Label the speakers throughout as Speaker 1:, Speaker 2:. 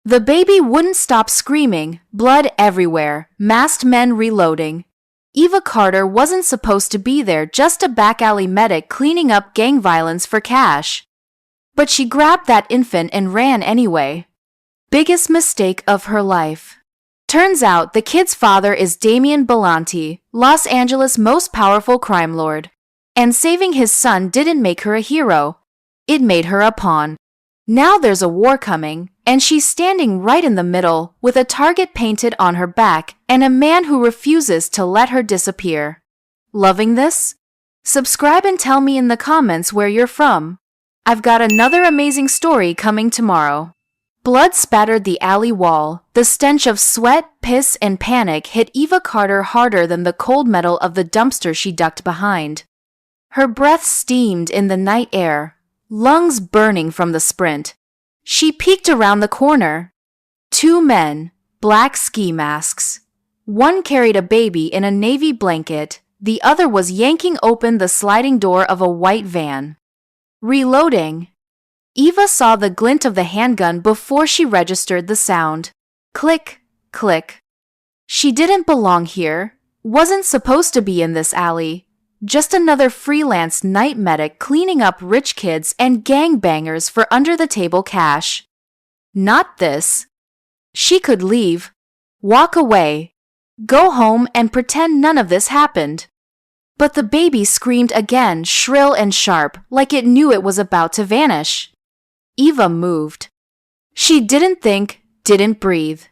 Speaker 1: The baby wouldn't stop screaming, blood everywhere, masked men reloading. Eva Carter wasn't supposed to be there, just a back alley medic cleaning up gang violence for cash. But she grabbed that infant and ran anyway. Biggest mistake of her life. Turns out the kid's father is Damian Bellanti, Los Angeles' most powerful crime lord. And saving his son didn't make her a hero. It made her a pawn. Now there's a war coming, and she's standing right in the middle with a target painted on her back and a man who refuses to let her disappear. Loving this? Subscribe and tell me in the comments where you're from. I've got another amazing story coming tomorrow. Blood spattered the alley wall. The stench of sweat, piss, and panic hit Eva Carter harder than the cold metal of the dumpster she ducked behind. Her breath steamed in the night air, lungs burning from the sprint. She peeked around the corner. Two men, black ski masks. One carried a baby in a navy blanket, the other was yanking open the sliding door of a white van. Reloading. Eva saw the glint of the handgun before she registered the sound. Click, click. She didn't belong here, wasn't supposed to be in this alley. Just another freelance night medic cleaning up rich kids and gangbangers for under-the-table cash. Not this. She could leave, walk away, go home and pretend none of this happened. But the baby screamed again, shrill and sharp, like it knew it was about to vanish. Eva moved. She didn't think, didn't breathe.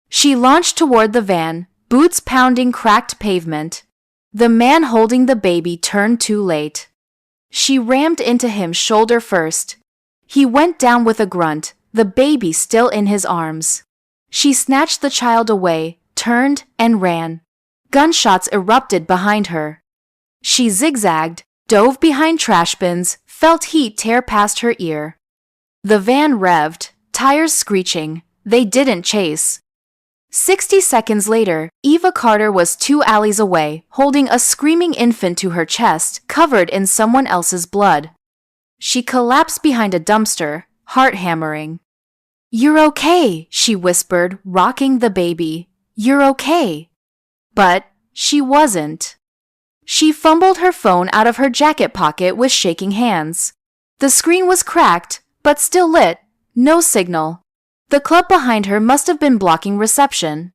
Speaker 1: She launched toward the van, boots pounding cracked pavement. The man holding the baby turned too late. She rammed into him shoulder first. He went down with a grunt, the baby still in his arms. She snatched the child away, turned, and ran. Gunshots erupted behind her. She zigzagged, dove behind trash bins, felt heat tear past her ear. The van revved, tires screeching. They didn't chase. 60 seconds later, Eva Carter was 2 alleys away, holding a screaming infant to her chest, covered in someone else's blood. She collapsed behind a dumpster, heart hammering. "You're okay," she whispered, rocking the baby. "You're okay." But she wasn't. She fumbled her phone out of her jacket pocket with shaking hands. The screen was cracked, but still lit. No signal. The club behind her must have been blocking reception.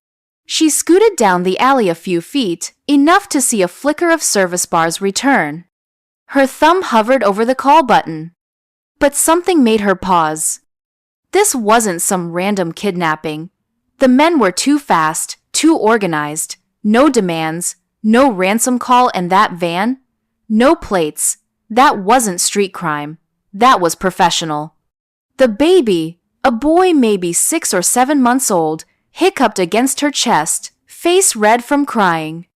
Speaker 1: She scooted down the alley a few feet, enough to see a flicker of service bars return. Her thumb hovered over the call button. But something made her pause. This wasn't some random kidnapping. The men were too fast, too organized. No demands, no ransom call in that van. No plates. That wasn't street crime. That was professional. The baby, a boy maybe 6 or 7 months old, hiccuped against her chest, face red from crying.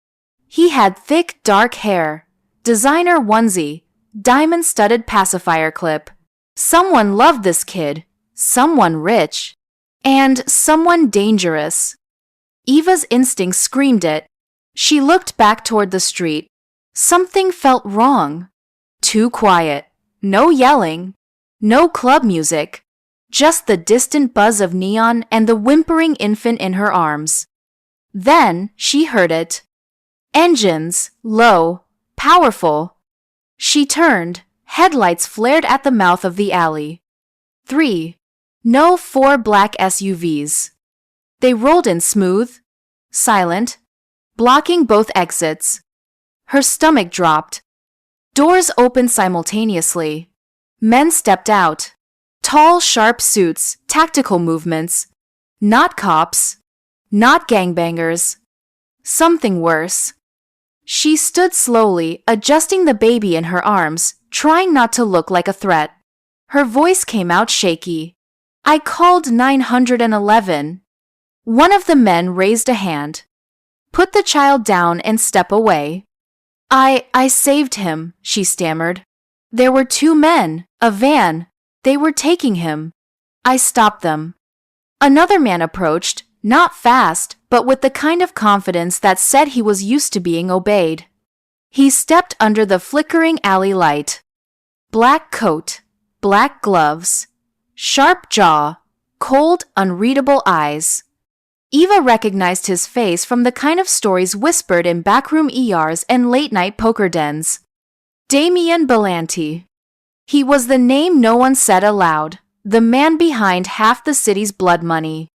Speaker 1: He had thick, dark hair, designer onesie, diamond-studded pacifier clip. Someone loved this kid, someone rich, and someone dangerous. Eva's instinct screamed it. She looked back toward the street. Something felt wrong. Too quiet. No yelling. No club music. Just the distant buzz of neon and the whimpering infant in her arms. Then she heard it. Engines, low, powerful. She turned. Headlights flared at the mouth of the alley. 3. No 4 black SUVs. They rolled in smooth, silent, blocking both exits. Her stomach dropped. Doors opened simultaneously. Men stepped out. Tall, sharp suits, tactical movements. Not cops. Not gangbangers. Something worse. She stood slowly, adjusting the baby in her arms, trying not to look like a threat. Her voice came out shaky. "I called 911. One of the men raised a hand. "Put the child down and step away." I saved him," she stammered. "There were 2 men, a van. They were taking him. I stopped them." Another man approached, not fast, but with the kind of confidence that said he was used to being obeyed. He stepped under the flickering alley light. Black coat, black gloves, sharp jaw, cold, unreadable eyes. Eva recognized his face from the kind of stories whispered in backroom ERs and late-night poker dens. Damian Bellanti. He was the name no one said aloud, the man behind half the city's blood money.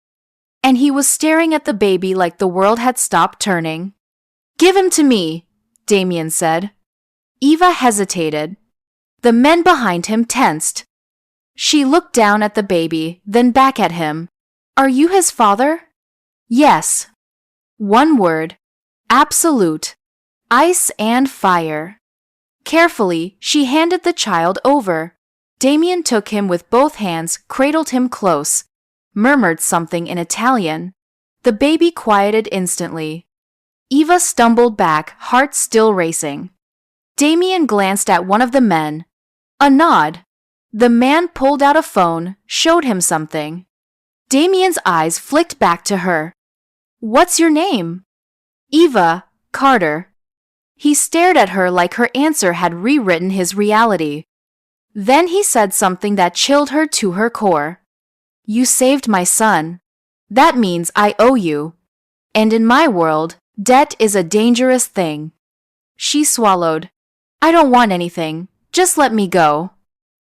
Speaker 1: And he was staring at the baby like the world had stopped turning. "Give him to me," Damian said. Eva hesitated. The men behind him tensed. She looked down at the baby, then back at him. "Are you his father?" "Yes." One word. Absolute. Ice and fire. Carefully, she handed the child over. Damian took him with both hands, cradled him close, murmured something in Italian. The baby quieted instantly. Eva stumbled back, heart still racing. Damian glanced at one of the men. A nod. The man pulled out a phone, showed him something. Damian's eyes flicked back to her. "What's your name?" "Eva Carter." He stared at her like her answer had rewritten his reality. Then he said something that chilled her to her core. "You saved my son. That means I owe you. And in my world, debt is a dangerous thing." She swallowed. "I don't want anything. Just let me go."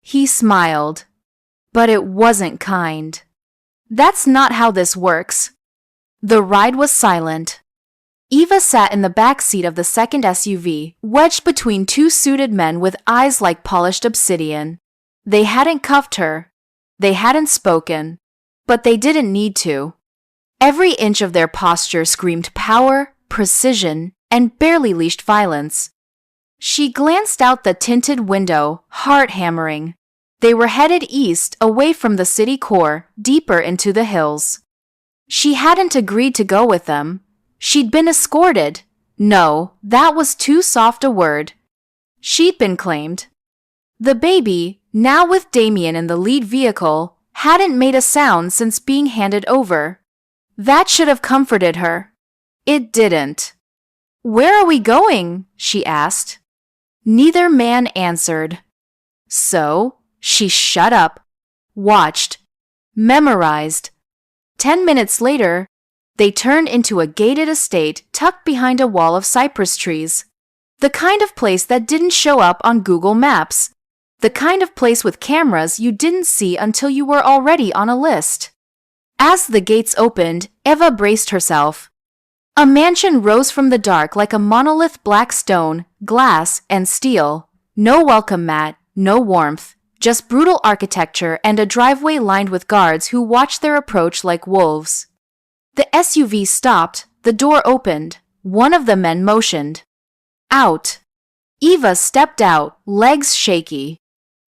Speaker 1: He smiled. But it wasn't kind. "That's not how this works." The ride was silent. Eva sat in the back seat of the second SUV, wedged between two suited men with eyes like polished obsidian. They hadn't cuffed her. They hadn't spoken. But they didn't need to. Every inch of their posture screamed power, precision, and barely leashed violence. She glanced out the tinted window, heart hammering. They were headed east, away from the city core, deeper into the hills. She hadn't agreed to go with them. She'd been escorted. No, that was too soft a word. She'd been claimed. The baby, now with Damian in the lead vehicle, hadn't made a sound since being handed over. That should have comforted her. It didn't. "Where are we going?" she asked. Neither man answered. So, she shut up, watched, memorized. 10 minutes later, they turned into a gated estate tucked behind a wall of cypress trees. The kind of place that didn't show up on Google Maps. The kind of place with cameras you didn't see until you were already on a list. As the gates opened, Eva braced herself. A mansion rose from the dark like a monolith, black stone, glass, and steel. No welcome mat, no warmth, just brutal architecture and a driveway lined with guards who watched their approach like wolves. The SUV stopped, the door opened. One of the men motioned. Out. Eva stepped out, legs shaky.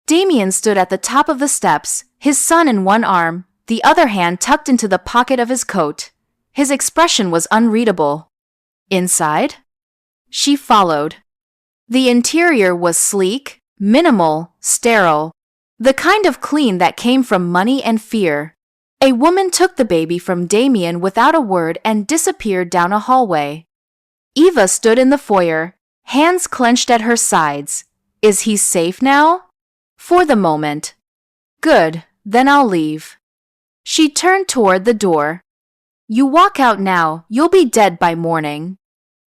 Speaker 1: Damian stood at the top of the steps, his son in one arm, the other hand tucked into the pocket of his coat. His expression was unreadable. Inside? She followed. The interior was sleek, minimal, sterile. The kind of clean that came from money and fear. A woman took the baby from Damian without a word and disappeared down a hallway. Eva stood in the foyer, hands clenched at her sides. Is he safe now? For the moment. Good, then I'll leave. She turned toward the door. You walk out now, you'll be dead by morning.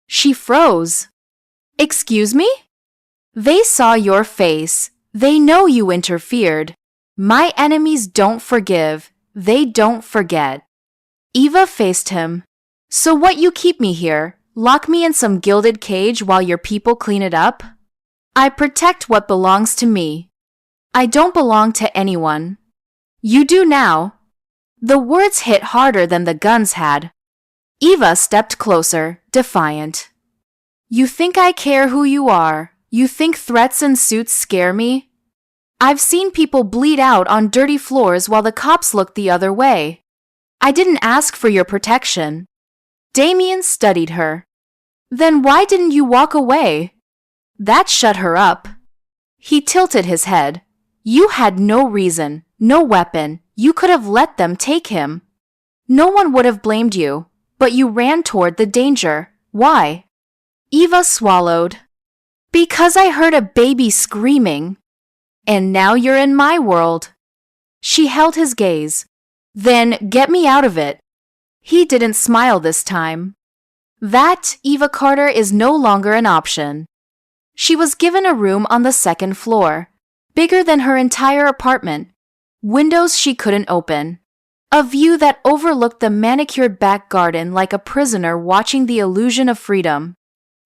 Speaker 1: She froze. Excuse me? They saw your face. They know you interfered. My enemies don't forgive. They don't forget. Eva faced him. So what, you keep me here? Lock me in some gilded cage while your people clean it up? I protect what belongs to me. I don't belong to anyone. You do now. The words hit harder than the guns had. Eva stepped closer, defiant. You think I care who you are? You think threats and suits scare me? I've seen people bleed out on dirty floors while the cops looked the other way. I didn't ask for your protection. Damian studied her. Then why didn't you walk away? That shut her up. He tilted his head. You had no reason, no weapon. You could have let them take him. No one would have blamed you, but you ran toward the danger. Why? Eva swallowed. Because I heard a baby screaming. And now you're in my world. She held his gaze. Then get me out of it. He didn't smile this time. That, Eva Carter, is no longer an option. She was given a room on the second floor, bigger than her entire apartment, windows she couldn't open, a view that overlooked the manicured back garden like a prisoner watching the illusion of freedom.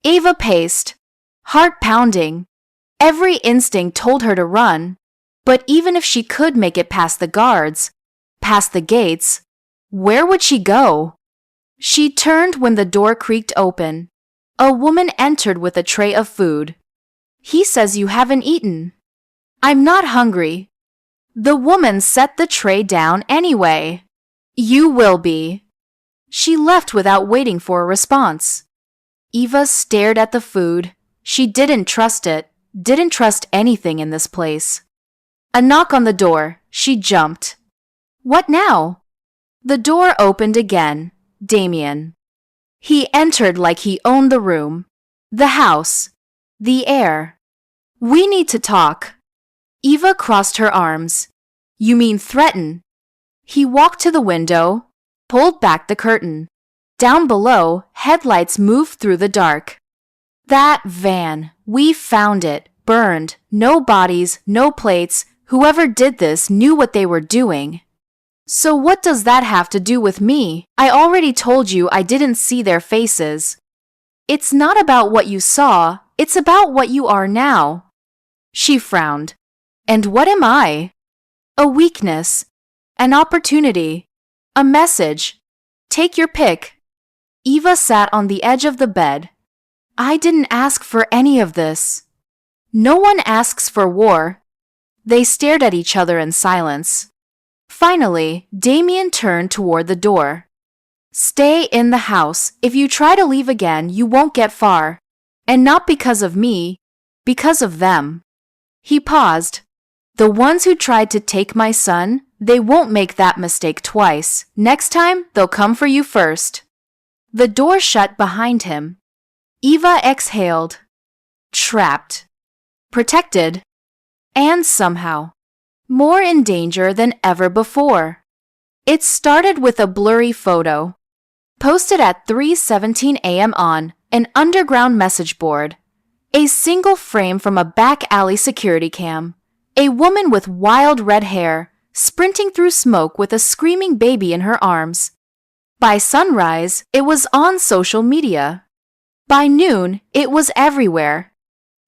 Speaker 1: Eva paced, heart pounding. Every instinct told her to run, but even if she could make it past the guards, past the gates, where would she go? She turned when the door creaked open. A woman entered with a tray of food. He says you haven't eaten. I'm not hungry. The woman set the tray down anyway. You will be. She left without waiting for a response. Eva stared at the food. She didn't trust it, didn't trust anything in this place. A knock on the door. She jumped. What now? The door opened again. Damian. He entered like he owned the room, the house, the air. We need to talk. Eva crossed her arms. You mean threaten? He walked to the window, pulled back the curtain. Down below, headlights moved through the dark. That van, we found it, burned, no bodies, no plates. Whoever did this knew what they were doing. So what does that have to do with me? I already told you I didn't see their faces. It's not about what you saw, it's about what you are now. She frowned. And what am I? A weakness, an opportunity, a message. Take your pick. Eva sat on the edge of the bed. I didn't ask for any of this. No one asks for war. They stared at each other in silence. Finally, Damian turned toward the door. Stay in the house. If you try to leave again, you won't get far. And not because of me, because of them. He paused. The ones who tried to take my son, they won't make that mistake twice. Next time, they'll come for you first. The door shut behind him. Eva exhaled. Trapped. Protected. And somehow, more in danger than ever before. It started with a blurry photo, posted at 3:17 a.m. on an underground message board. A single frame from a back alley security cam. A woman with wild red hair, sprinting through smoke with a screaming baby in her arms. By sunrise, it was on social media. By noon, it was everywhere.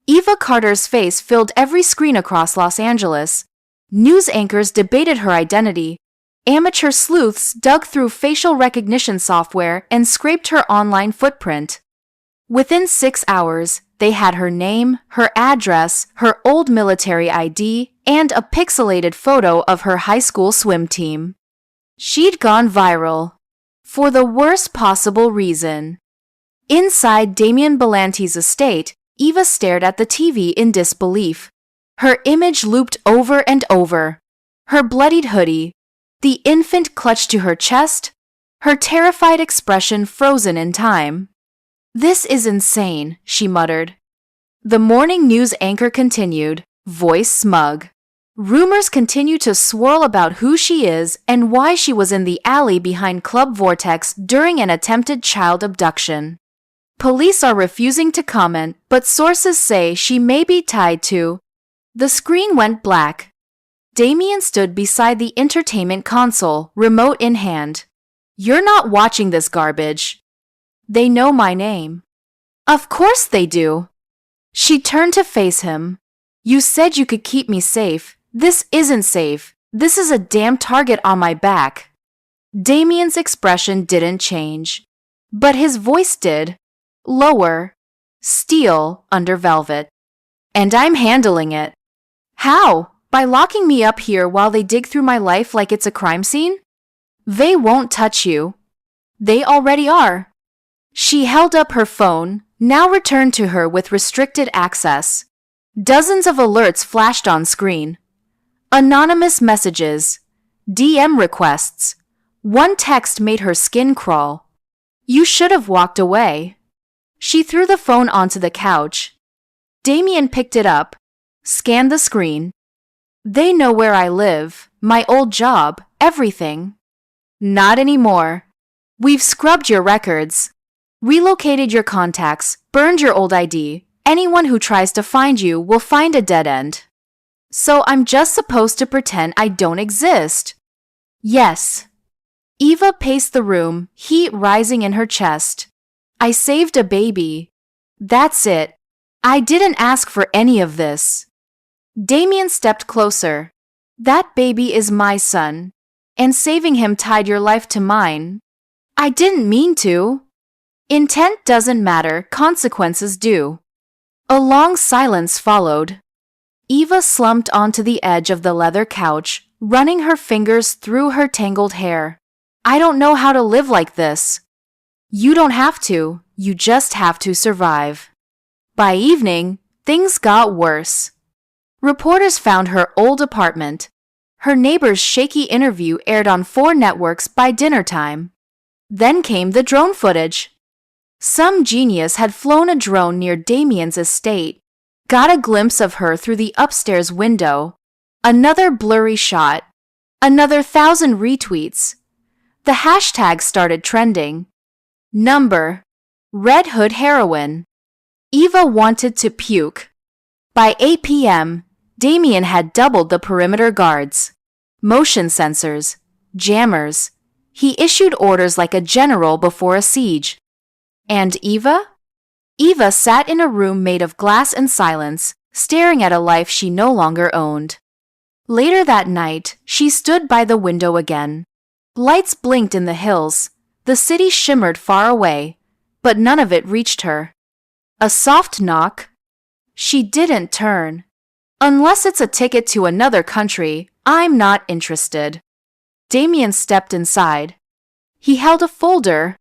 Speaker 1: Eva Carter's face filled every screen across Los Angeles. News anchors debated her identity. Amateur sleuths dug through facial recognition software and scraped her online footprint. Within 6 hours, they had her name, her address, her old military ID, and a pixelated photo of her high school swim team. She'd gone viral. For the worst possible reason. Inside Damian Bellanti's estate, Eva stared at the TV in disbelief. Her image looped over and over. Her bloodied hoodie, the infant clutched to her chest, her terrified expression frozen in time. This is insane, she muttered. The morning news anchor continued, voice smug. Rumors continue to swirl about who she is and why she was in the alley behind Club Vortex during an attempted child abduction. Police are refusing to comment, but sources say she may be tied to. The screen went black. Damian stood beside the entertainment console, remote in hand. You're not watching this garbage. They know my name. Of course they do. She turned to face him. You said you could keep me safe. This isn't safe. This is a damn target on my back. Damian's expression didn't change, but his voice did. Lower. Steel under velvet. And I'm handling it. How? By locking me up here while they dig through my life like it's a crime scene? They won't touch you. They already are. She held up her phone, now returned to her with restricted access. Dozens of alerts flashed on screen. Anonymous messages. DM requests. One text made her skin crawl. You should have walked away. She threw the phone onto the couch. Damian picked it up, scanned the screen. They know where I live, my old job, everything. Not anymore. We've scrubbed your records, relocated your contacts, burned your old ID. Anyone who tries to find you will find a dead end. So I'm just supposed to pretend I don't exist? Yes. Eva paced the room, heat rising in her chest. I saved a baby. That's it. I didn't ask for any of this. Damian stepped closer. That baby is my son, and saving him tied your life to mine. I didn't mean to. Intent doesn't matter, consequences do. A long silence followed. Eva slumped onto the edge of the leather couch, running her fingers through her tangled hair. I don't know how to live like this. You don't have to, you just have to survive. By evening, things got worse. Reporters found her old apartment. Her neighbor's shaky interview aired on 4 networks by dinner time. Then came the drone footage. Some genius had flown a drone near Damian's estate, got a glimpse of her through the upstairs window. Another blurry shot. Another 1,000 retweets. The hashtag started trending. Number: Red Hood Heroine. Eva wanted to puke. By 8 p.m., Damian had doubled the perimeter guards. Motion sensors. Jammers. He issued orders like a general before a siege. And Eva? Eva sat in a room made of glass and silence, staring at a life she no longer owned. Later that night, she stood by the window again. Lights blinked in the hills. The city shimmered far away, but none of it reached her. A soft knock. She didn't turn. Unless it's a ticket to another country, I'm not interested. Damian stepped inside. He held a folder.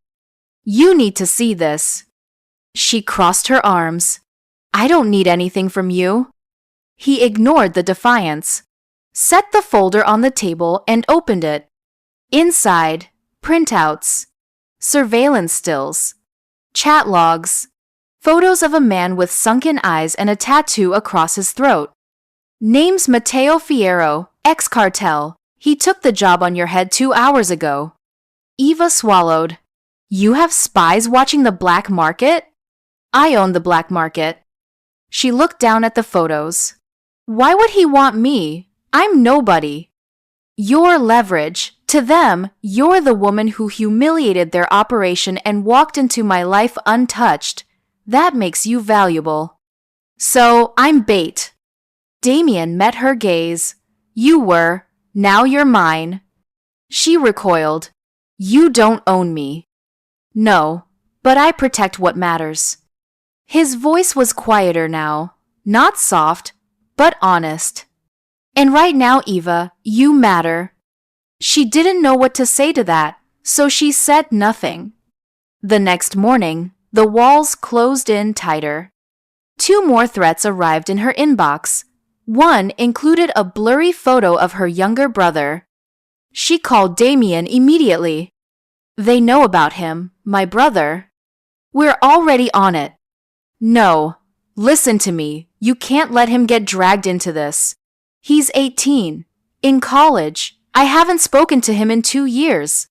Speaker 1: You need to see this. She crossed her arms. I don't need anything from you. He ignored the defiance, set the folder on the table and opened it. Inside, printouts, surveillance stills, chat logs, photos of a man with sunken eyes and a tattoo across his throat. Name's Matteo Fierro, ex-cartel. He took the job on your head 2 hours ago. Eva swallowed. You have spies watching the black market? I own the black market. She looked down at the photos. Why would he want me? I'm nobody. You're leverage. To them, you're the woman who humiliated their operation and walked into my life untouched. That makes you valuable. So, I'm bait. Damian met her gaze. You were. Now you're mine. She recoiled. You don't own me. No, but I protect what matters. His voice was quieter now, not soft, but honest. And right now, Eva, you matter. She didn't know what to say to that, so she said nothing. The next morning, the walls closed in tighter. 2 more threats arrived in her inbox. One included a blurry photo of her younger brother. She called Damian immediately. They know about him, my brother. We're already on it. No, listen to me. You can't let him get dragged into this. He's 18, in college. I haven't spoken to him in 2 years.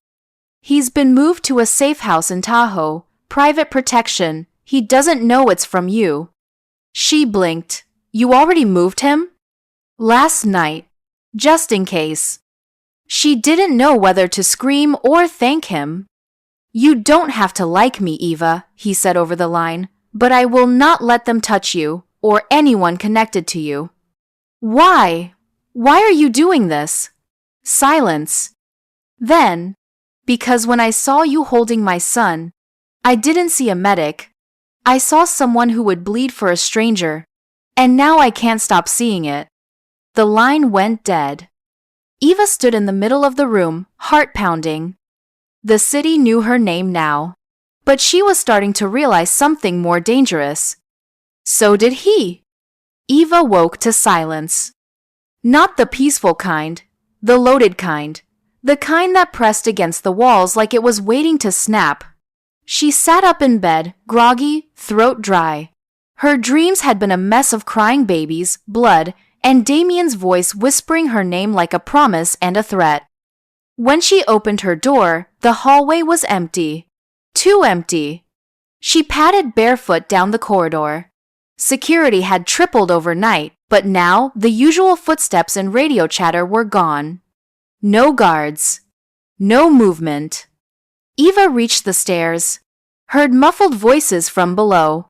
Speaker 1: He's been moved to a safe house in Tahoe, private protection. He doesn't know it's from you. She blinked. You already moved him? Last night, just in case. She didn't know whether to scream or thank him. You don't have to like me, Eva, he said over the line, but I will not let them touch you or anyone connected to you. Why? Why are you doing this? Silence. Then, because when I saw you holding my son, I didn't see a medic. I saw someone who would bleed for a stranger, and now I can't stop seeing it. The line went dead. Eva stood in the middle of the room, heart pounding. The city knew her name now, but she was starting to realize something more dangerous. So did he. Eva woke to silence. Not the peaceful kind, the loaded kind, the kind that pressed against the walls like it was waiting to snap. She sat up in bed, groggy, throat dry. Her dreams had been a mess of crying babies, blood, and Damian's voice whispering her name like a promise and a threat. When she opened her door, the hallway was empty. Too empty. She padded barefoot down the corridor. Security had tripled overnight, but now the usual footsteps and radio chatter were gone. No guards. No movement. Eva reached the stairs, heard muffled voices from below.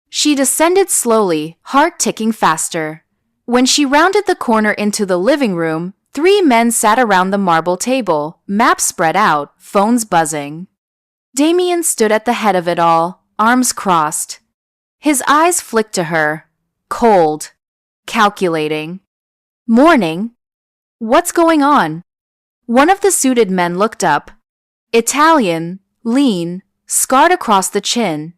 Speaker 1: She descended slowly, heart ticking faster. When she rounded the corner into the living room, 3 men sat around the marble table, maps spread out, phones buzzing. Damian stood at the head of it all, arms crossed. His eyes flicked to her, cold, calculating. Morning? What's going on? One of the suited men looked up. Italian, lean, scarred across the chin.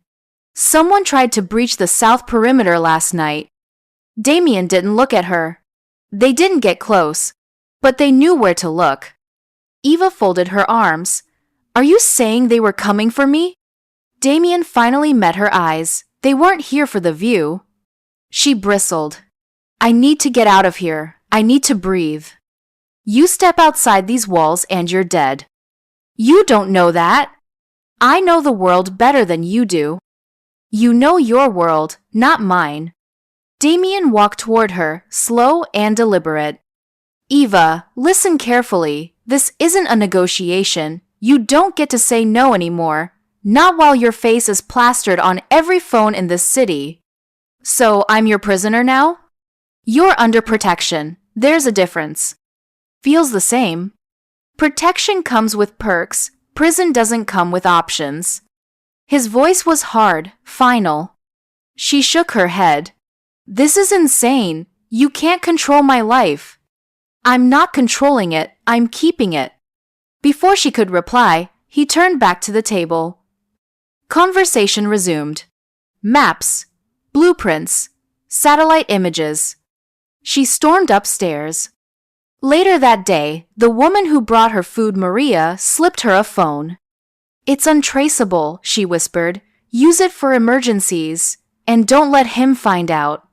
Speaker 1: Someone tried to breach the south perimeter last night. Damian didn't look at her. They didn't get close, but they knew where to look. Eva folded her arms. Are you saying they were coming for me? Damian finally met her eyes. They weren't here for the view. She bristled. I need to get out of here. I need to breathe. You step outside these walls and you're dead. You don't know that. I know the world better than you do. You know your world, not mine. Damian walked toward her, slow and deliberate. Eva, listen carefully. This isn't a negotiation. You don't get to say no anymore. Not while your face is plastered on every phone in this city. So I'm your prisoner now? You're under protection. There's a difference. Feels the same. Protection comes with perks. Prison doesn't come with options. His voice was hard, final. She shook her head. This is insane. You can't control my life. I'm not controlling it. I'm keeping it. Before she could reply, he turned back to the table. Conversation resumed. Maps, blueprints, satellite images. She stormed upstairs. Later that day, the woman who brought her food, Maria, slipped her a phone. It's untraceable, she whispered. Use it for emergencies, and don't let him find out.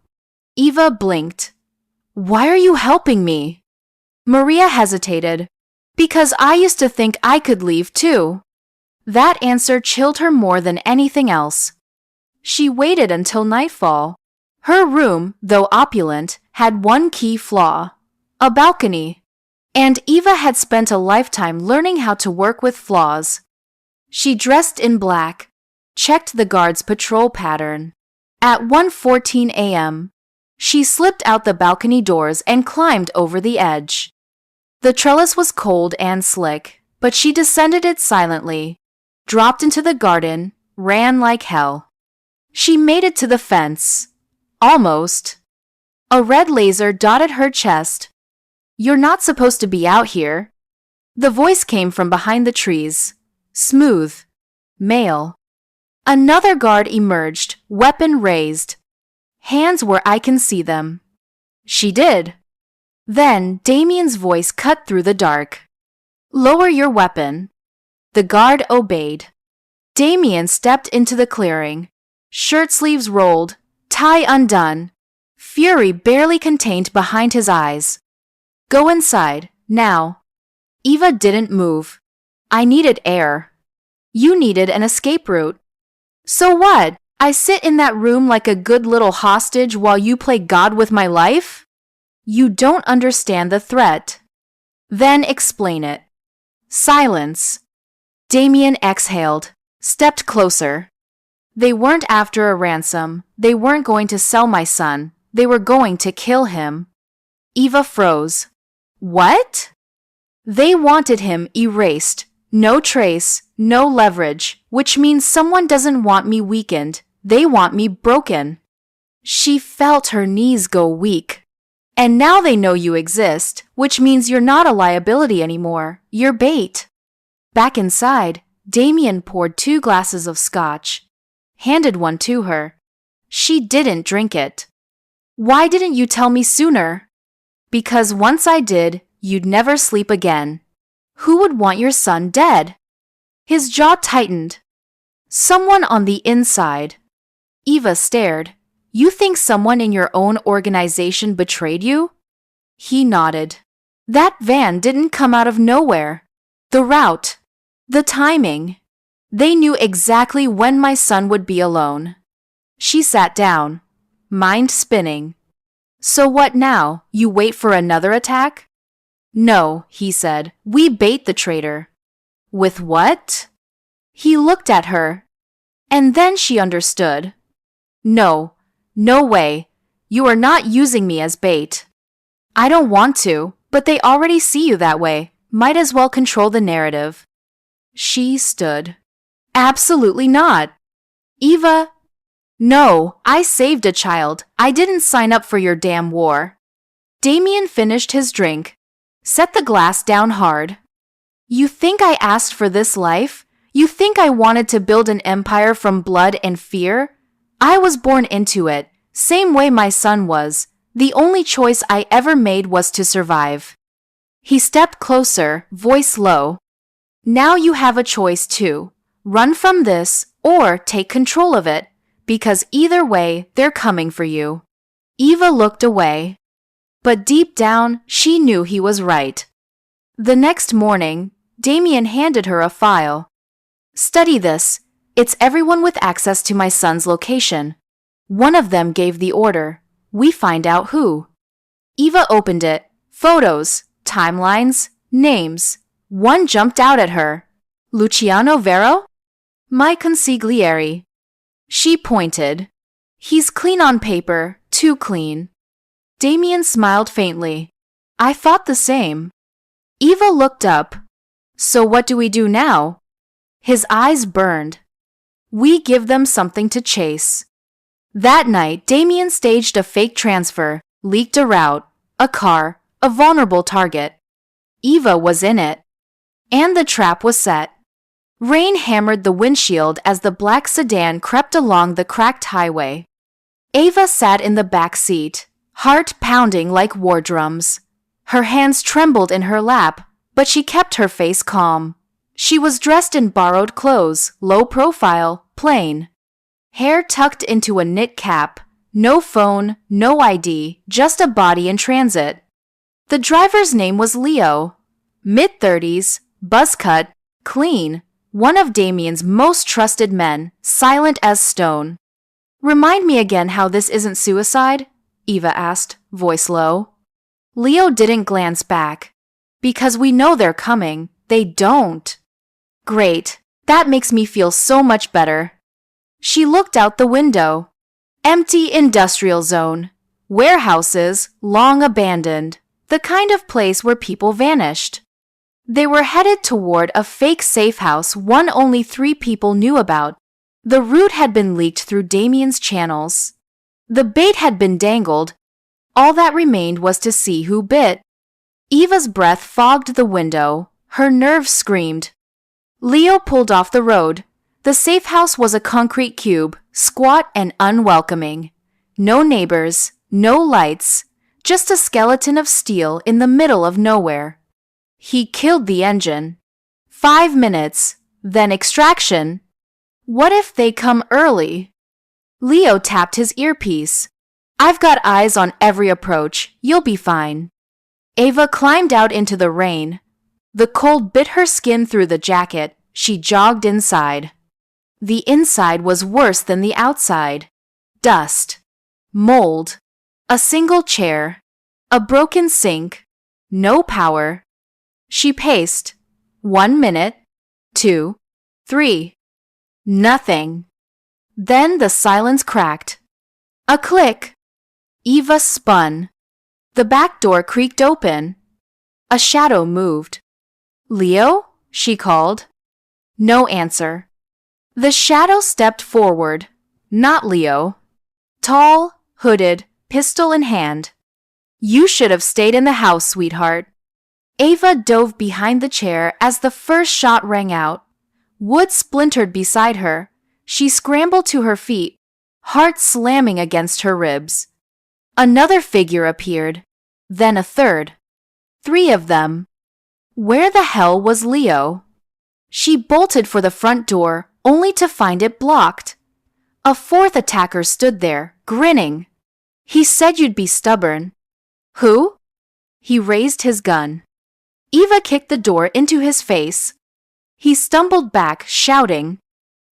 Speaker 1: Eva blinked. Why are you helping me? Maria hesitated. Because I used to think I could leave too. That answer chilled her more than anything else. She waited until nightfall. Her room, though opulent, had one key flaw. A balcony. And Eva had spent a lifetime learning how to work with flaws. She dressed in black, checked the guard's patrol pattern. At 1:14 a.m., she slipped out the balcony doors and climbed over the edge. The trellis was cold and slick, but she descended it silently, dropped into the garden, ran like hell. She made it to the fence. Almost. A red laser dotted her chest. You're not supposed to be out here. The voice came from behind the trees. Smooth. Male. Another guard emerged, weapon raised. Hands where I can see them. She did. Then Damian's voice cut through the dark. Lower your weapon. The guard obeyed. Damian stepped into the clearing. Shirt sleeves rolled, tie undone. Fury barely contained behind his eyes. Go inside, now. Eva didn't move. I needed air. You needed an escape route. So what? I sit in that room like a good little hostage while you play God with my life? You don't understand the threat. Then explain it. Silence. Damian exhaled, stepped closer. They weren't after a ransom. They weren't going to sell my son. They were going to kill him. Eva froze. What? They wanted him erased. No trace, no leverage, which means someone doesn't want me weakened. They want me broken. She felt her knees go weak. And now they know you exist, which means you're not a liability anymore. You're bait. Back inside, Damian poured 2 glasses of scotch, handed one to her. She didn't drink it. Why didn't you tell me sooner? Because once I did, you'd never sleep again. Who would want your son dead? His jaw tightened. Someone on the inside. Eva stared. You think someone in your own organization betrayed you? He nodded. That van didn't come out of nowhere. The route. The timing. They knew exactly when my son would be alone. She sat down, mind spinning. So what now? You wait for another attack? No, he said. We bait the traitor. With what? He looked at her. And then she understood. No, no way. You are not using me as bait. I don't want to, but they already see you that way. Might as well control the narrative. She stood. Absolutely not. Eva. No, I saved a child. I didn't sign up for your damn war. Damian finished his drink, set the glass down hard. You think I asked for this life? You think I wanted to build an empire from blood and fear? I was born into it, same way my son was. The only choice I ever made was to survive. He stepped closer, voice low. Now you have a choice too. Run from this or take control of it, because either way, they're coming for you. Eva looked away. But deep down, she knew he was right. The next morning, Damian handed her a file. Study this. It's everyone with access to my son's location. One of them gave the order. We find out who. Eva opened it. Photos, timelines, names. One jumped out at her. Luciano Vero? My consigliere. She pointed. He's clean on paper, too clean. Damian smiled faintly. I thought the same. Eva looked up. So what do we do now? His eyes burned. We give them something to chase. That night, Damian staged a fake transfer, leaked a route, a car, a vulnerable target. Eva was in it. And the trap was set. Rain hammered the windshield as the black sedan crept along the cracked highway. Eva sat in the back seat, heart pounding like war drums. Her hands trembled in her lap, but she kept her face calm. She was dressed in borrowed clothes, low profile, plain. Hair tucked into a knit cap, no phone, no ID, just a body in transit. The driver's name was Leo. Mid-30s, buzz cut, clean, one of Damian's most trusted men, silent as stone. Remind me again how this isn't suicide? Eva asked, voice low. Leo didn't glance back. Because we know they're coming. They don't. Great. That makes me feel so much better. She looked out the window. Empty industrial zone. Warehouses, long abandoned. The kind of place where people vanished. They were headed toward a fake safe house only 3 people knew about. The route had been leaked through Damian's channels. The bait had been dangled. All that remained was to see who bit. Eva's breath fogged the window. Her nerves screamed. Leo pulled off the road. The safe house was a concrete cube, squat and unwelcoming. No neighbors, no lights, just a skeleton of steel in the middle of nowhere. He killed the engine. 5 minutes, then extraction. What if they come early? Leo tapped his earpiece. I've got eyes on every approach. You'll be fine. Eva climbed out into the rain. The cold bit her skin through the jacket. She jogged inside. The inside was worse than the outside. Dust. Mold. A single chair. A broken sink. No power. She paced. 1 minute. 2. 3. Nothing. Then the silence cracked. A click. Eva spun. The back door creaked open. A shadow moved. Leo? She called. No answer. The shadow stepped forward. Not Leo. Tall, hooded, pistol in hand. You should have stayed in the house, sweetheart. Eva dove behind the chair as the first shot rang out. Wood splintered beside her. She scrambled to her feet, heart slamming against her ribs. Another figure appeared, then a third. 3 of them. Where the hell was Leo? She bolted for the front door, only to find it blocked. A 4th attacker stood there, grinning. He said you'd be stubborn. Who? He raised his gun. Eva kicked the door into his face. He stumbled back, shouting.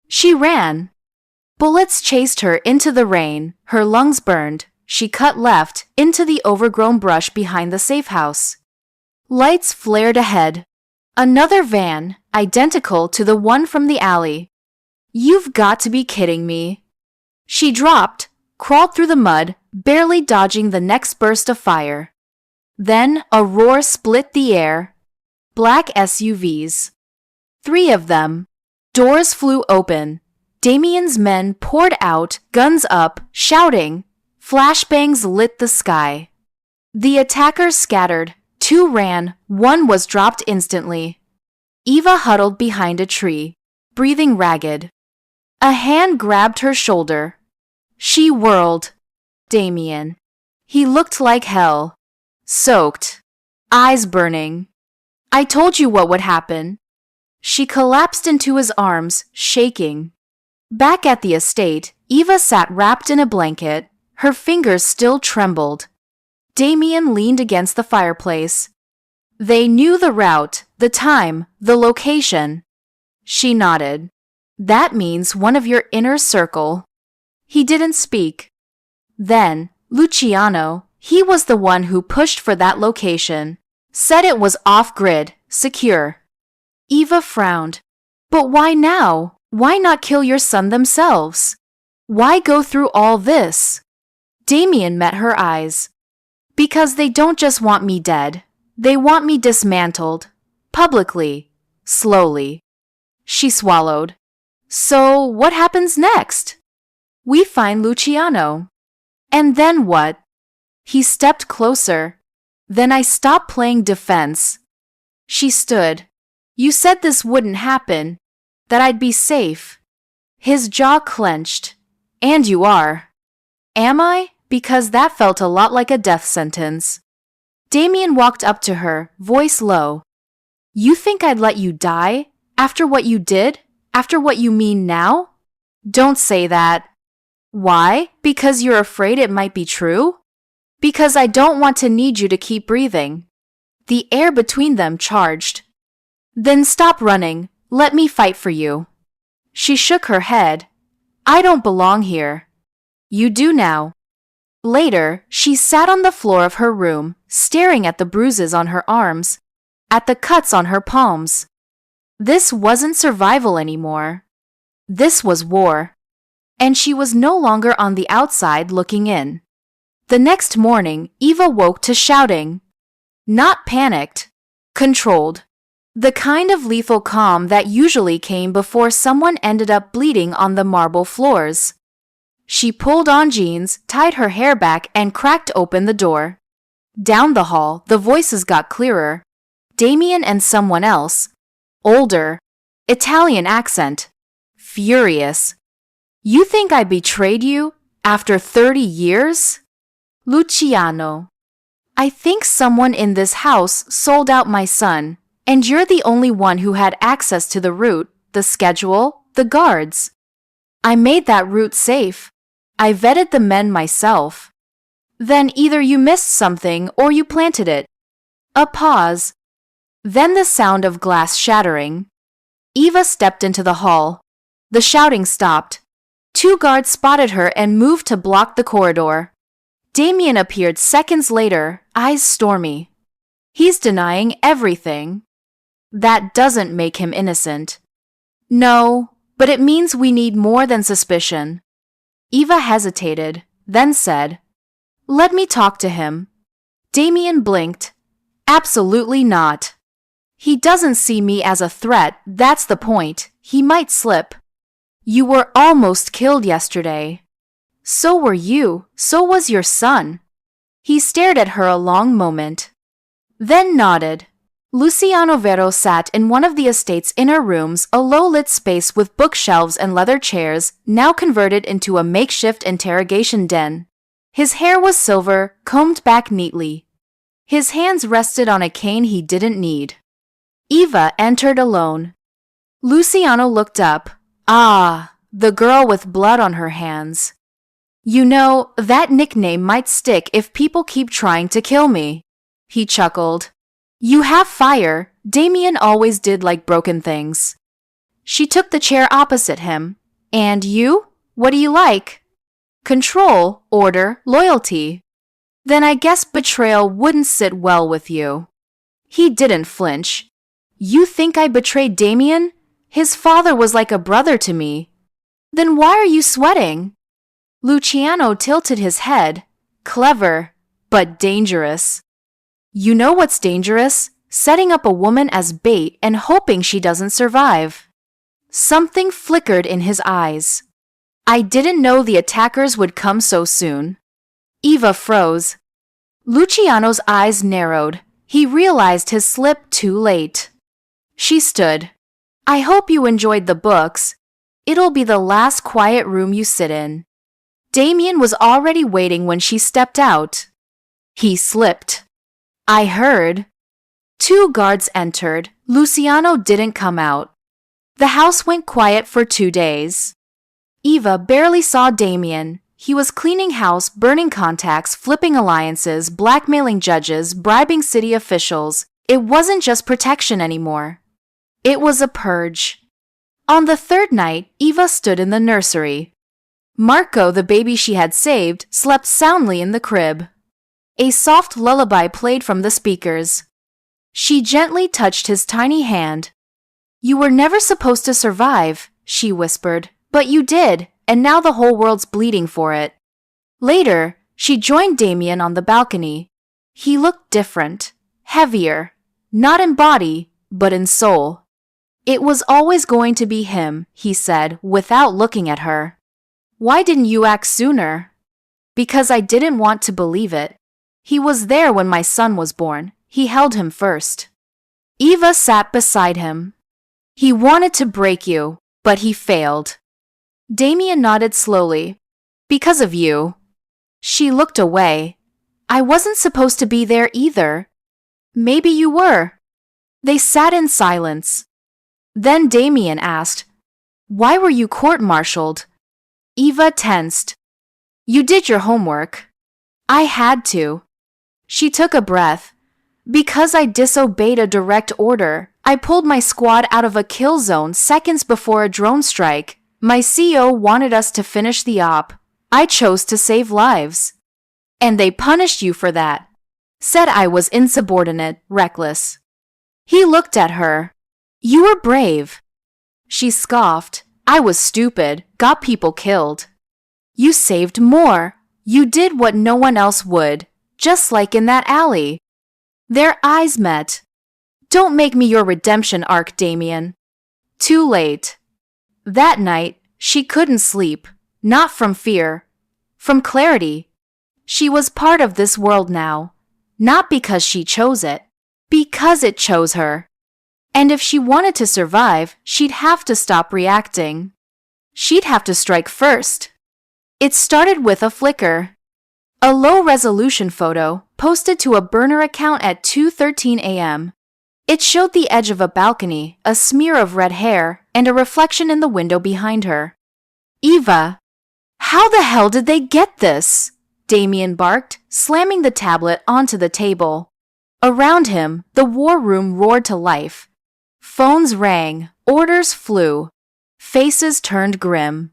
Speaker 1: She ran. Bullets chased her into the rain, her lungs burned. She cut left, into the overgrown brush behind the safe house. Lights flared ahead. Another van, identical to the one from the alley. You've got to be kidding me. She dropped, crawled through the mud, barely dodging the next burst of fire. Then a roar split the air. Black SUVs. 3 of them. Doors flew open. Damian's men poured out, guns up, shouting. Flashbangs lit the sky. The attackers scattered. 2 ran, 1 was dropped instantly. Eva huddled behind a tree, breathing ragged. A hand grabbed her shoulder. She whirled. Damian. He looked like hell. Soaked. Eyes burning. I told you what would happen. She collapsed into his arms, shaking. Back at the estate, Eva sat wrapped in a blanket. Her fingers still trembled. Damian leaned against the fireplace. They knew the route, the time, the location. She nodded. That means one of your inner circle. He didn't speak. Then, Luciano, he was the one who pushed for that location, said it was off-grid, secure. Eva frowned. But why now? Why not kill your son themselves? Why go through all this? Damian met her eyes. Because they don't just want me dead. They want me dismantled. Publicly. Slowly. She swallowed. So what happens next? We find Luciano. And then what? He stepped closer. Then I stopped playing defense. She stood. You said this wouldn't happen. That I'd be safe. His jaw clenched. And you are. Am I? Because that felt a lot like a death sentence. Damian walked up to her, voice low. You think I'd let you die? After what you did? After what you mean now? Don't say that. Why? Because you're afraid it might be true? Because I don't want to need you to keep breathing. The air between them charged. Then stop running. Let me fight for you. She shook her head. I don't belong here. You do now. Later, she sat on the floor of her room, staring at the bruises on her arms, at the cuts on her palms. This wasn't survival anymore. This was war. And she was no longer on the outside looking in. The next morning, Eva woke to shouting. Not panicked. Controlled. The kind of lethal calm that usually came before someone ended up bleeding on the marble floors. She pulled on jeans, tied her hair back, and cracked open the door. Down the hall, the voices got clearer. Damian and someone else. Older. Italian accent. Furious. You think I betrayed you? After 30 years? Luciano. I think someone in this house sold out my son, and you're the only one who had access to the route, the schedule, the guards. I made that route safe. I vetted the men myself. Then either you missed something or you planted it. A pause. Then the sound of glass shattering. Eva stepped into the hall. The shouting stopped. 2 guards spotted her and moved to block the corridor. Damian appeared seconds later, eyes stormy. He's denying everything. That doesn't make him innocent. No, but it means we need more than suspicion. Eva hesitated, then said, Let me talk to him. Damian blinked. Absolutely not. He doesn't see me as a threat, that's the point. He might slip. You were almost killed yesterday. So were you, so was your son. He stared at her a long moment. Then nodded. Luciano Vero sat in one of the estate's inner rooms, a low-lit space with bookshelves and leather chairs, now converted into a makeshift interrogation den. His hair was silver, combed back neatly. His hands rested on a cane he didn't need. Eva entered alone. Luciano looked up. Ah, the girl with blood on her hands. You know, that nickname might stick if people keep trying to kill me. He chuckled. You have fire, Damian always did like broken things. She took the chair opposite him. And you? What do you like? Control, order, loyalty. Then I guess betrayal wouldn't sit well with you. He didn't flinch. You think I betrayed Damian? His father was like a brother to me. Then why are you sweating? Luciano tilted his head. Clever, but dangerous. You know what's dangerous? Setting up a woman as bait and hoping she doesn't survive. Something flickered in his eyes. I didn't know the attackers would come so soon. Eva froze. Luciano's eyes narrowed. He realized his slip too late. She stood. I hope you enjoyed the books. It'll be the last quiet room you sit in. Damian was already waiting when she stepped out. He slipped. I heard. 2 guards entered. Luciano didn't come out. The house went quiet for 2 days. Eva barely saw Damian. He was cleaning house, burning contacts, flipping alliances, blackmailing judges, bribing city officials. It wasn't just protection anymore. It was a purge. On the 3rd night, Eva stood in the nursery. Marco, the baby she had saved, slept soundly in the crib. A soft lullaby played from the speakers. She gently touched his tiny hand. You were never supposed to survive, she whispered, but you did, and now the whole world's bleeding for it. Later, she joined Damian on the balcony. He looked different, heavier, not in body, but in soul. It was always going to be him, he said, without looking at her. Why didn't you act sooner? Because I didn't want to believe it. He was there when my son was born. He held him first. Eva sat beside him. He wanted to break you, but he failed. Damian nodded slowly. Because of you. She looked away. I wasn't supposed to be there either. Maybe you were. They sat in silence. Then Damian asked, Why were you court-martialed? Eva tensed. You did your homework. I had to. She took a breath. Because I disobeyed a direct order, I pulled my squad out of a kill zone seconds before a drone strike. My CEO wanted us to finish the op. I chose to save lives. And they punished you for that. Said I was insubordinate, reckless. He looked at her. You were brave. She scoffed. I was stupid, got people killed. You saved more. You did what no one else would, just like in that alley. Their eyes met. Don't make me your redemption arc, Damian. Too late. That night, she couldn't sleep, not from fear, from clarity. She was part of this world now, not because she chose it, because it chose her. And if she wanted to survive, she'd have to stop reacting. She'd have to strike first. It started with a flicker. A low-resolution photo posted to a burner account at 2:13 a.m. It showed the edge of a balcony, a smear of red hair, and a reflection in the window behind her. Eva! How the hell did they get this? Damian barked, slamming the tablet onto the table. Around him, the war room roared to life. Phones rang, orders flew. Faces turned grim.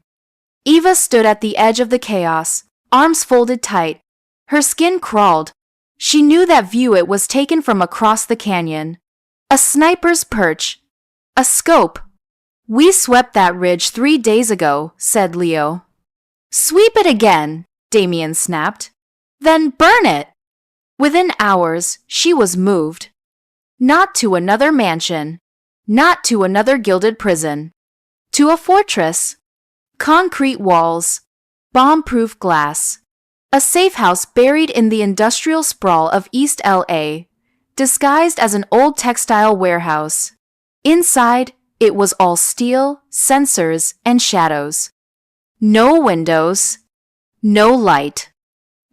Speaker 1: Eva stood at the edge of the chaos, arms folded tight. Her skin crawled. She knew that view. It was taken from across the canyon. A sniper's perch. A scope. We swept that ridge 3 days ago, said Leo. Sweep it again, Damian snapped. Then burn it. Within hours, she was moved. Not to another mansion. Not to another gilded prison. To a fortress. Concrete walls. Bomb-proof glass. A safe house buried in the industrial sprawl of East LA, disguised as an old textile warehouse. Inside, it was all steel, sensors, and shadows. No windows. No light.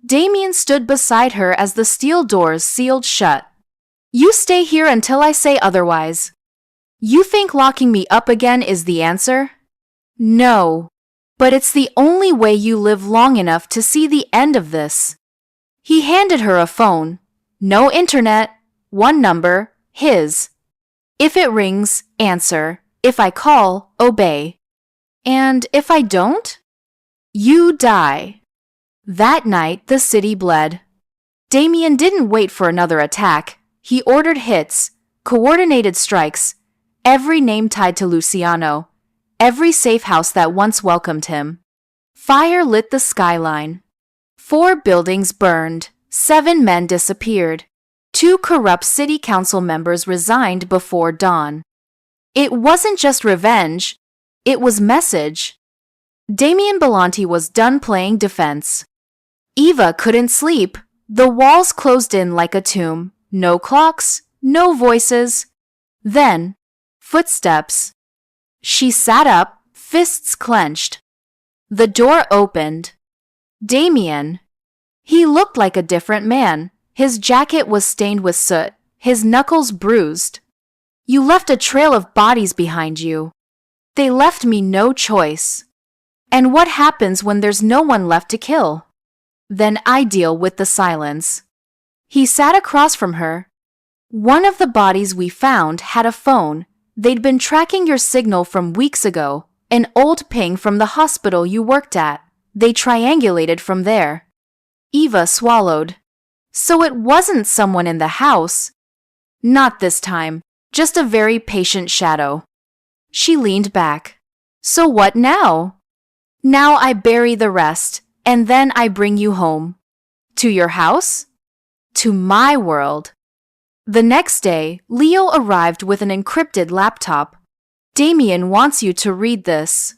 Speaker 1: Damian stood beside her as the steel doors sealed shut. You stay here until I say otherwise. You think locking me up again is the answer? No. But it's the only way you live long enough to see the end of this. He handed her a phone. No internet, one number, his. If it rings, answer. If I call, obey. And if I don't? You die. That night, the city bled. Damian didn't wait for another attack. He ordered hits, coordinated strikes, every name tied to Luciano, every safe house that once welcomed him. Fire lit the skyline. 4 buildings burned, 7 men disappeared. 2 corrupt city council members resigned before dawn. It wasn't just revenge, it was message. Damian Bellanti was done playing defense. Eva couldn't sleep. The walls closed in like a tomb. No clocks, no voices. Then, footsteps. She sat up, fists clenched. The door opened. Damian. He looked like a different man. His jacket was stained with soot, his knuckles bruised. You left a trail of bodies behind you. They left me no choice. And what happens when there's no one left to kill? Then I deal with the silence. He sat across from her. One of the bodies we found had a phone. They'd been tracking your signal from weeks ago, an old ping from the hospital you worked at. They triangulated from there. Eva swallowed. So it wasn't someone in the house. Not this time, just a very patient shadow. She leaned back. So what now? Now I bury the rest, and then I bring you home. To your house? To my world. The next day, Leo arrived with an encrypted laptop. Damian wants you to read this.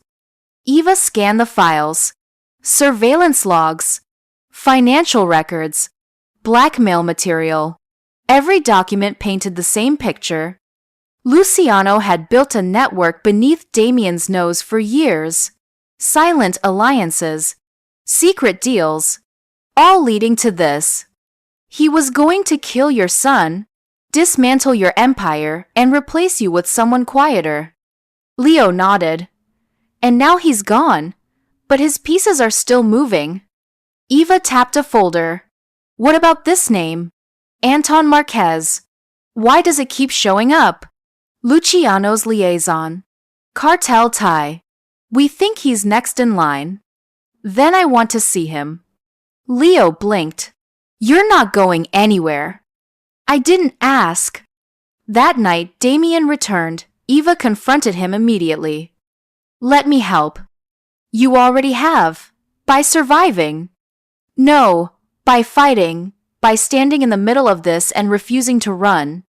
Speaker 1: Eva scanned the files. Surveillance logs. Financial records. Blackmail material. Every document painted the same picture. Luciano had built a network beneath Damian's nose for years. Silent alliances. Secret deals. All leading to this. He was going to kill your son, dismantle your empire, and replace you with someone quieter. Leo nodded. And now he's gone, but his pieces are still moving. Eva tapped a folder. What about this name? Anton Marquez. Why does it keep showing up? Luciano's liaison. Cartel tie. We think he's next in line. Then I want to see him. Leo blinked. You're not going anywhere. I didn't ask. That night, Damian returned. Eva confronted him immediately. Let me help. You already have. By surviving. No, by fighting. By standing in the middle of this and refusing to run.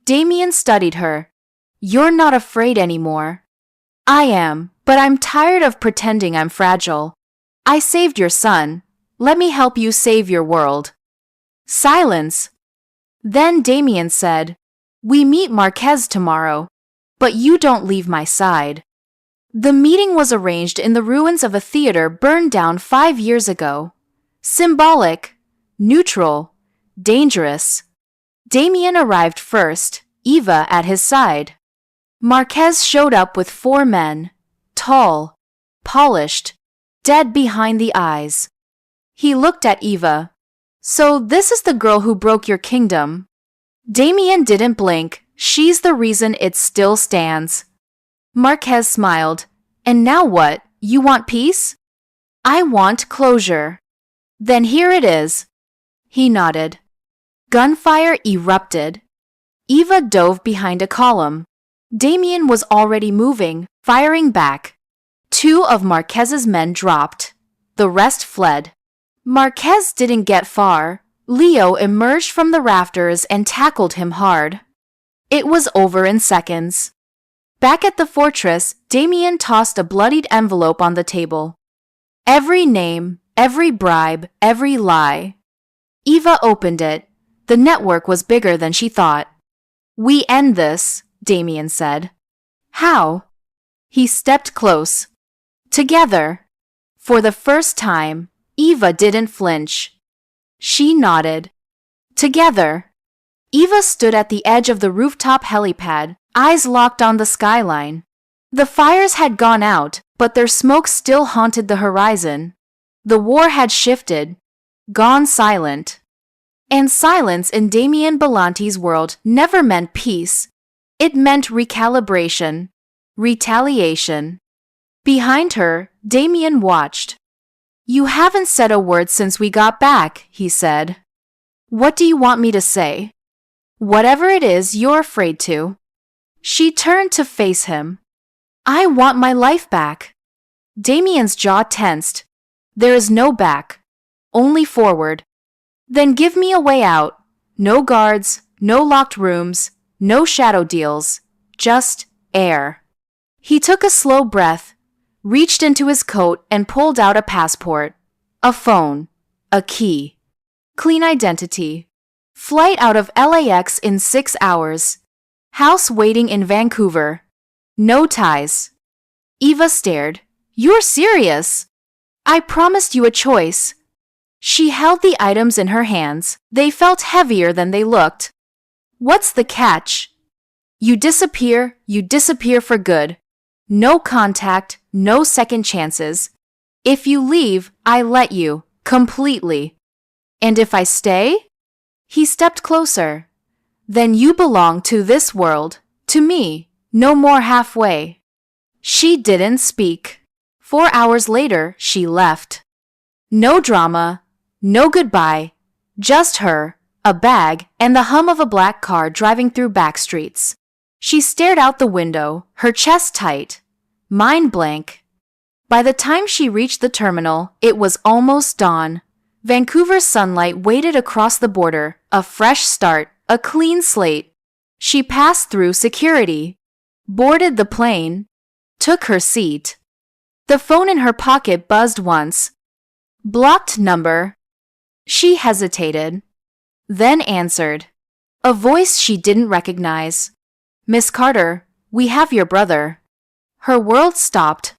Speaker 1: Damian studied her. You're not afraid anymore. I am, but I'm tired of pretending I'm fragile. I saved your son. Let me help you save your world. Silence. Then Damian said, We meet Marquez tomorrow, but you don't leave my side. The meeting was arranged in the ruins of a theater burned down 5 years ago. Symbolic, neutral, dangerous. Damian arrived first, Eva at his side. Marquez showed up with 4 men, tall, polished, dead behind the eyes. He looked at Eva. So this is the girl who broke your kingdom. Damian didn't blink. She's the reason it still stands. Marquez smiled. And now what? You want peace? I want closure. Then here it is. He nodded. Gunfire erupted. Eva dove behind a column. Damian was already moving, firing back. 2 of Marquez's men dropped. The rest fled. Marquez didn't get far. Leo emerged from the rafters and tackled him hard. It was over in seconds. Back at the fortress, Damian tossed a bloodied envelope on the table. Every name, every bribe, every lie. Eva opened it. The network was bigger than she thought. We end this, Damian said. How? He stepped close. Together. For the first time, Eva didn't flinch. She nodded. Together. Eva stood at the edge of the rooftop helipad, eyes locked on the skyline. The fires had gone out, but their smoke still haunted the horizon. The war had shifted, gone silent. And silence in Damian Bellanti's world never meant peace. It meant recalibration, retaliation. Behind her, Damian watched. "You haven't said a word since we got back," he said. "What do you want me to say?" "Whatever it is you're afraid to." She turned to face him. "I want my life back." Damian's jaw tensed. "There is no back. Only forward." "Then give me a way out. No guards, no locked rooms, no shadow deals. Just air." He took a slow breath, reached into his coat and pulled out a passport, a phone, a key. Clean identity. Flight out of LAX in 6 hours. House waiting in Vancouver. No ties. Eva stared. "You're serious?" "I promised you a choice." She held the items in her hands. They felt heavier than they looked. "What's the catch?" You disappear for good. No contact, no second chances. If you leave, I let you, completely. And if I stay? He stepped closer. Then you belong to this world, to me, no more halfway. She didn't speak. 4 hours later, she left. No drama, no goodbye, just her, a bag, and the hum of a black car driving through back streets. She stared out the window, her chest tight, mind blank. By the time she reached the terminal, it was almost dawn. Vancouver's sunlight waited across the border, a fresh start, a clean slate. She passed through security, boarded the plane, took her seat. The phone in her pocket buzzed once. Blocked number. She hesitated, then answered. A voice she didn't recognize. "Miss Carter, we have your brother." Her world stopped.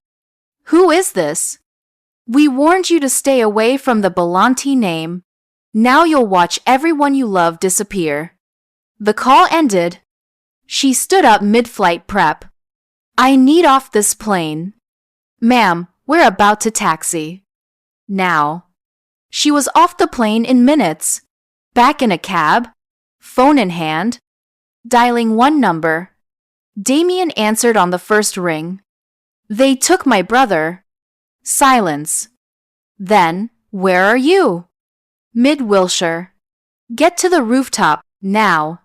Speaker 1: "Who is this?" "We warned you to stay away from the Bellanti name. Now you'll watch everyone you love disappear." The call ended. She stood up mid-flight prep. "I need off this plane." "Ma'am, we're about to taxi." "Now." She was off the plane in minutes. Back in a cab, phone in hand, dialing one number. Damian answered on the first ring. "They took my brother." Silence. Then, "Where are you?" "Mid-Wilshire." "Get to the rooftop, now."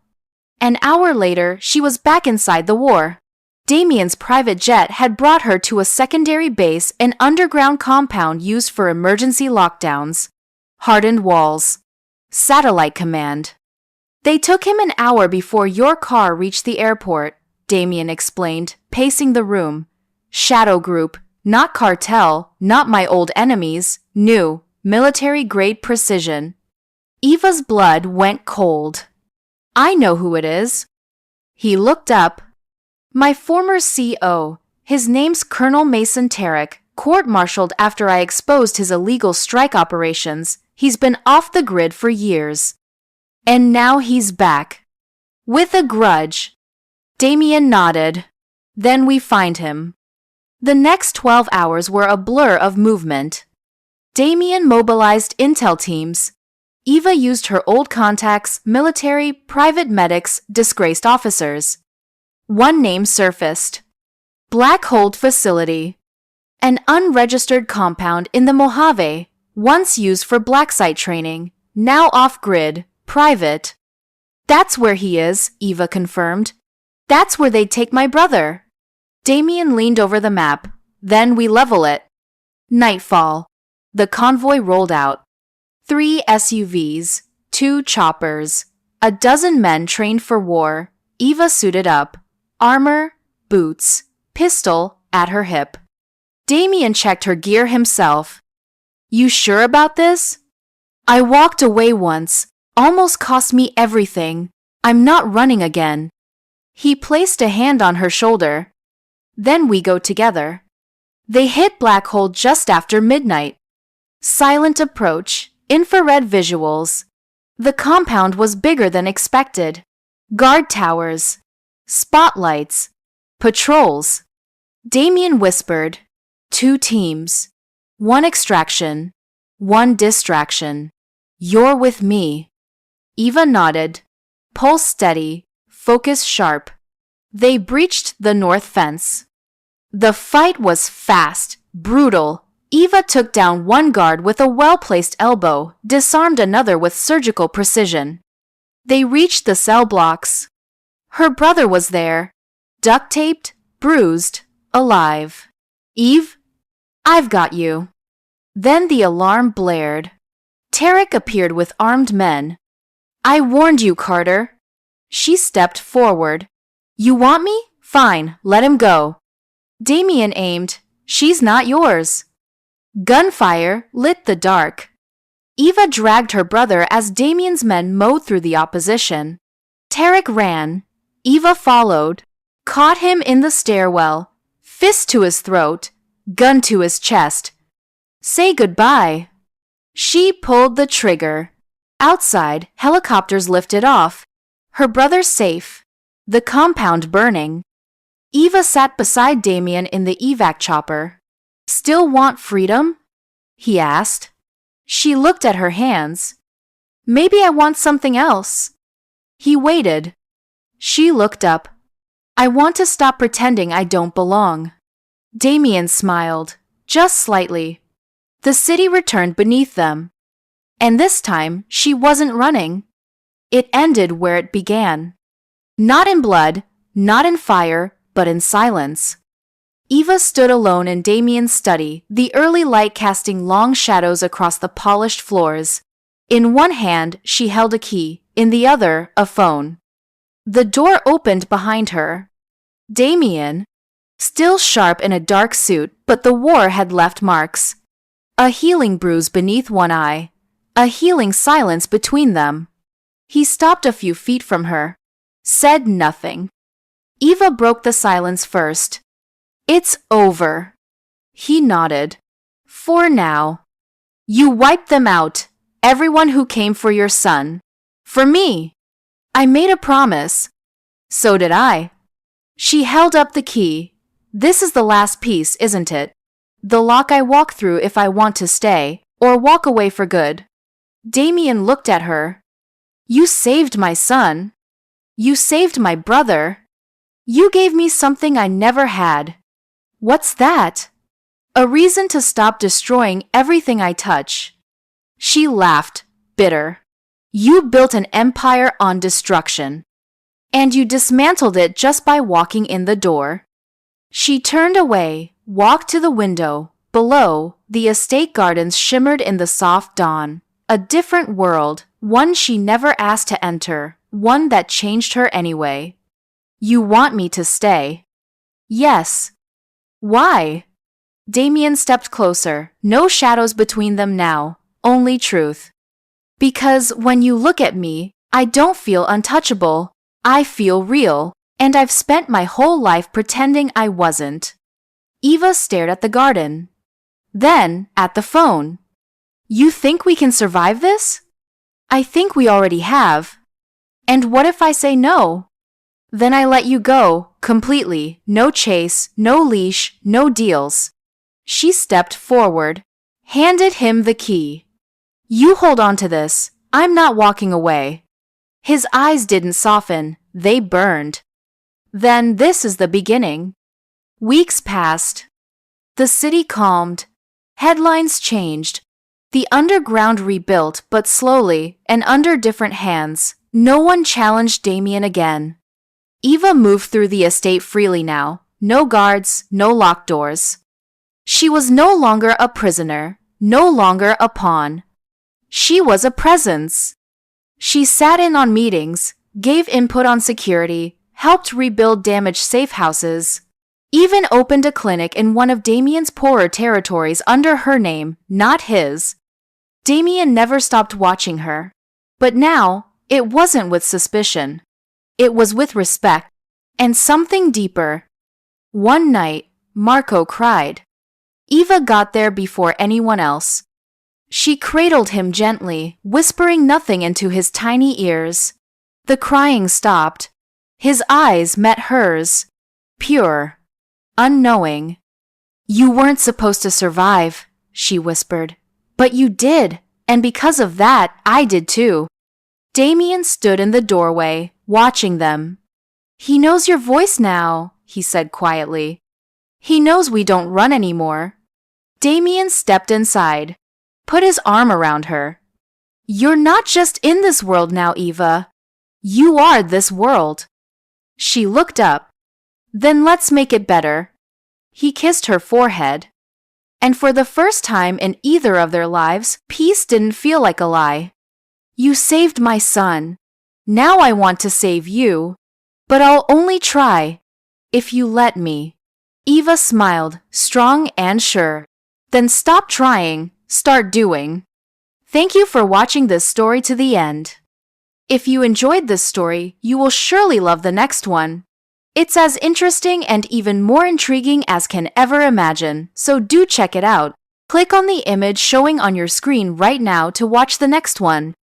Speaker 1: An hour later, she was back inside the war. Damian's private jet had brought her to a secondary base, an underground compound used for emergency lockdowns. Hardened walls. Satellite command. "They took him an hour before your car reached the airport," Damian explained, pacing the room. "Shadow group, not cartel, not my old enemies, new, military-grade precision." Eva's blood went cold. "I know who it is." He looked up. "My former CO. His name's Colonel Mason Tarek, court-martialed after I exposed his illegal strike operations. He's been off the grid for years. And now he's back. With a grudge." Damian nodded. "Then we find him." The next 12 hours were a blur of movement. Damian mobilized intel teams. Eva used her old contacts, military, private medics, disgraced officers. One name surfaced. Black Hold Facility. An unregistered compound in the Mojave, once used for black site training, now off-grid, private. "That's where he is," Eva confirmed. "That's where they'd take my brother." Damian leaned over the map. "Then we level it." Nightfall. The convoy rolled out. 3 SUVs, 2 choppers, a dozen men trained for war. Eva suited up. Armor, boots, pistol at her hip. Damian checked her gear himself. "You sure about this?" "I walked away once. Almost cost me everything. I'm not running again." He placed a hand on her shoulder. "Then we go together." They hit Black Hole just after midnight. Silent approach, infrared visuals. The compound was bigger than expected. Guard towers, spotlights, patrols. Damian whispered, 2 teams. 1 extraction, 1 distraction. You're with me. Eva nodded. Pulse steady, focus sharp. They breached the north fence. The fight was fast, brutal. Eva took down one guard with a well-placed elbow, disarmed another with surgical precision. They reached the cell blocks. Her brother was there, duct-taped, bruised, alive. Eve, I've got you. Then the alarm blared. Tarek appeared with armed men. I warned you, Carter. She stepped forward. You want me? Fine, let him go. Damian aimed. She's not yours. Gunfire lit the dark. Eva dragged her brother as Damian's men mowed through the opposition. Tarek ran. Eva followed, caught him in the stairwell, fist to his throat, gun to his chest. Say goodbye. She pulled the trigger. Outside, helicopters lifted off. Her brother safe. The compound burning. Eva sat beside Damian in the evac chopper. Still want freedom? He asked. She looked at her hands. Maybe I want something else. He waited. She looked up. I want to stop pretending I don't belong. Damian smiled, just slightly. The city returned beneath them. And this time, she wasn't running. It ended where it began. Not in blood, not in fire, but in silence. Eva stood alone in Damian's study, the early light casting long shadows across the polished floors. In one hand, she held a key, in the other, a phone. The door opened behind her. Damian, still sharp in a dark suit, but the war had left marks. A healing bruise beneath one eye, a healing silence between them. He stopped a few feet from her, said nothing. Eva broke the silence first. It's over. He nodded. For now. You wiped them out, everyone who came for your son. For me. I made a promise. So did I. She held up the key. This is the last piece, isn't it? The lock I walk through if I want to stay, or walk away for good. Damian looked at her. You saved my son. You saved my brother. You gave me something I never had. What's that? A reason to stop destroying everything I touch. She laughed, bitter. You built an empire on destruction. And you dismantled it just by walking in the door. She turned away, walked to the window. Below, the estate gardens shimmered in the soft dawn. A different world, one she never asked to enter, one that changed her anyway. You want me to stay? Yes. Why? Damian stepped closer, no shadows between them now, only truth. Because when you look at me, I don't feel untouchable. I feel real, and I've spent my whole life pretending I wasn't. Eva stared at the garden. Then, at the phone. You think we can survive this? I think we already have. And what if I say no? Then I let you go, completely. No chase, no leash, no deals. She stepped forward, handed him the key. You hold on to this. I'm not walking away. His eyes didn't soften, they burned. Then this is the beginning. Weeks passed. The city calmed. Headlines changed. The underground rebuilt, but slowly, and under different hands. No one challenged Damian again. Eva moved through the estate freely now. No guards, no locked doors. She was no longer a prisoner, no longer a pawn. She was a presence. She sat in on meetings, gave input on security, helped rebuild damaged safe houses, even opened a clinic in one of Damian's poorer territories under her name, not his. Damian never stopped watching her. But now, it wasn't with suspicion. It was with respect, and something deeper. One night, Marco cried. Eva got there before anyone else. She cradled him gently, whispering nothing into his tiny ears. The crying stopped. His eyes met hers, pure, unknowing. You weren't supposed to survive, she whispered. But you did, and because of that, I did too. Damian stood in the doorway, watching them. He knows your voice now, he said quietly. He knows we don't run anymore. Damian stepped inside, put his arm around her. You're not just in this world now, Eva. You are this world. She looked up. Then let's make it better. He kissed her forehead. And for the first time in either of their lives, peace didn't feel like a lie. You saved my son. Now I want to save you. But I'll only try, if you let me. Eva smiled, strong and sure. Then stop trying, start doing. Thank you for watching this story to the end. If you enjoyed this story, you will surely love the next one. It's as interesting and even more intriguing as can ever imagine, so do check it out. Click on the image showing on your screen right now to watch the next one.